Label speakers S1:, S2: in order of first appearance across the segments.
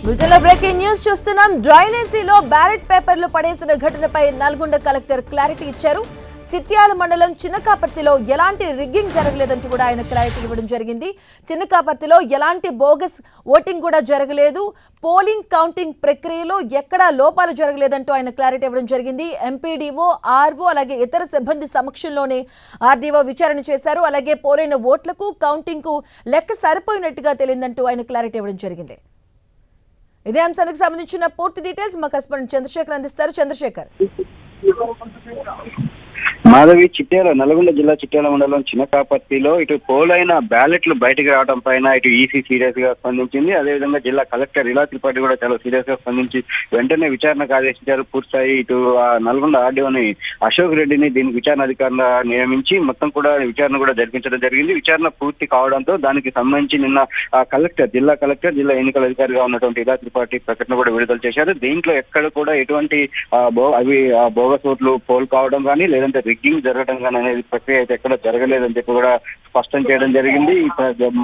S1: బులెటిన్లో breaking news చూస్తున్నాం. డ్రైనేజీలో ballot పేపర్లు పడేసిన ఘటనపై నల్గొండ కలెక్టర్ క్లారిటీ ఇచ్చారు. చిట్యాల మండలం చిన్నకాపర్తిలో ఎలాంటి రిగ్గింగ్ జరగలేదంటూ కూడా ఆయన క్లారిటీ ఇవ్వడం జరిగింది. చిన్నకాపర్తిలో ఎలాంటి బోగస్ ఓటింగ్ కూడా జరగలేదు. పోలింగ్ కౌంటింగ్ ప్రక్రియలో ఎక్కడా లోపాలు జరగలేదంటూ ఆయన క్లారిటీ ఇవ్వడం జరిగింది. ఎంపీడీఓ, ఆర్ఓ అలాగే ఇతర సిబ్బంది సమక్షంలోనే ఆర్డీఓ విచారణ చేశారు. అలాగే పోలైన ఓట్లకు కౌంటింగ్ కు లెక్క సరిపోయినట్టుగా తెలియదంటూ ఆయన క్లారిటీ ఇవ్వడం జరిగింది. ఇదే అంశానికి సంబంధించిన పూర్తి డీటెయిల్స్ మా కరెస్పాండెంట్ చంద్రశేఖర్ అందిస్తారు. చంద్రశేఖర్.
S2: మాధవి, చిట్యాల నల్గొండ జిల్లా చిట్యాల మండలం చిన్నకాపర్తిలో ఇటు పోలైన బ్యాలెట్లు బయటకు రావడం పైన ఇటు ఈసీ సీరియస్ గా స్పందించింది. అదేవిధంగా జిల్లా కలెక్టర్ ఇలా త్రిపాఠి కూడా చాలా సీరియస్ గా స్పందించి వెంటనే విచారణకు ఆదేశించారు. పూర్తిస్థాయి ఇటు నల్గొండ ఆర్డీఓని అశోక్ రెడ్డిని దీనికి విచారణ అధికారులు నియమించి మొత్తం కూడా విచారణ కూడా జరిపించడం జరిగింది. విచారణ పూర్తి కావడంతో దానికి సంబంధించి నిన్న జిల్లా కలెక్టర్, జిల్లా ఎన్నికల అధికారిగా ఉన్నటువంటి ఇలా త్రిపాఠి ప్రకటన కూడా విడుదల చేశారు. దీంట్లో ఎక్కడ కూడా ఎటువంటి బోగస్ ఓట్లు పోల్ కావడం కానీ లేదంటే రిగ్గింగ్ జరగడం కానీ అనేది ప్రక్రియ అయితే ఎక్కడ జరగలేదని చెప్పి కూడా స్పష్టం చేయడం జరిగింది.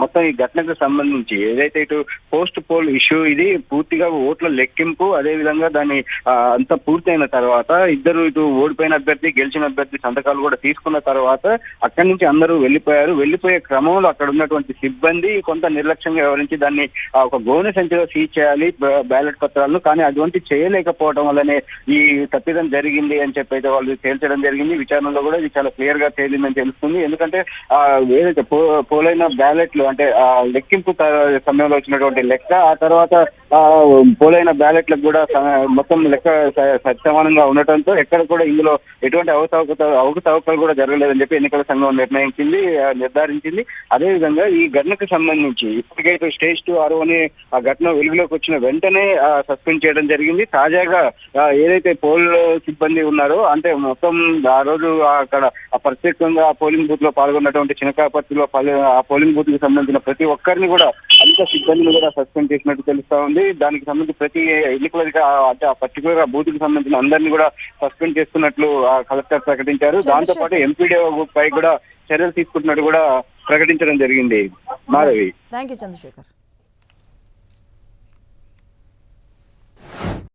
S2: మొత్తం ఈ ఘటనకు సంబంధించి ఏదైతే ఇటు పోస్ట్ పోల్ ఇష్యూ, ఇది పూర్తిగా ఓట్ల లెక్కింపు, అదే విధంగా దాన్ని అంతా పూర్తయిన తర్వాత ఇద్దరు ఇటు ఓడిపోయిన అభ్యర్థి, గెలిచిన అభ్యర్థి సంతకాలు కూడా తీసుకున్న తర్వాత అక్కడి నుంచి అందరూ వెళ్ళిపోయారు. వెళ్ళిపోయే క్రమంలో అక్కడ ఉన్నటువంటి సిబ్బంది కొంత నిర్లక్ష్యంగా వ్యవహరించి దాన్ని ఒక గోనె సంచిలో సీజ్ చేయాలి బ్యాలెట్ పత్రాలను, కానీ అటువంటి చేయలేకపోవడం వల్లనే ఈ తప్పిదం జరిగింది అని చెప్పి అయితే వాళ్ళు తేల్చడం జరిగింది. విచారణలో కూడా ఇది చాలా క్లియర్ గా తేలిందని తెలుస్తుంది. ఎందుకంటే ఏదైతే పోలైన బ్యాలెట్లు అంటే లెక్కింపు సమయంలో వచ్చినటువంటి లెక్క, ఆ తర్వాత పోలైన బ్యాలెట్లకు కూడా మొత్తం లెక్క సమానంగా ఉండటంతో ఎక్కడ కూడా ఇందులో ఎటువంటి అవకతవకలు కూడా జరగలేదని చెప్పి ఎన్నికల సంఘం నిర్ధారించింది. అదేవిధంగా ఈ ఘటనకు సంబంధించి ఇప్పటికైతే స్టేజ్ 2 ఆర్ఓని ఆ ఘటన వెలుగులోకి వచ్చిన వెంటనే సస్పెండ్ చేయడం జరిగింది. తాజాగా ఏదైతే పోల్ సిబ్బంది ఉన్నారో, అంటే మొత్తం ఆ రోజు అక్కడ ప్రత్యేకంగా పోలింగ్ బూత్ లో పాల్గొన్నటువంటి చిన్నకాపర్తిలో ఆ పోలింగ్ బూత్ కి సంబంధించిన ప్రతి ఒక్కరిని కూడా అంత సిబ్బందిని కూడా సస్పెండ్ చేసినట్టు తెలుస్తా ఉంది. దానికి సంబంధించి ప్రతి ఎన్నికలకి అంటే ఆ పర్టికులర్ బూత్ కి సంబంధించిన అందరినీ కూడా సస్పెండ్ చేస్తున్నట్లు కలెక్టర్ ప్రకటించారు. దాంతో పాటు ఎంపీడీఓ పై కూడా చర్యలు తీసుకుంటున్నట్టు కూడా ప్రకటించడం జరిగింది. మాధవి.
S1: థాంక్యూ చంద్రశేఖర్.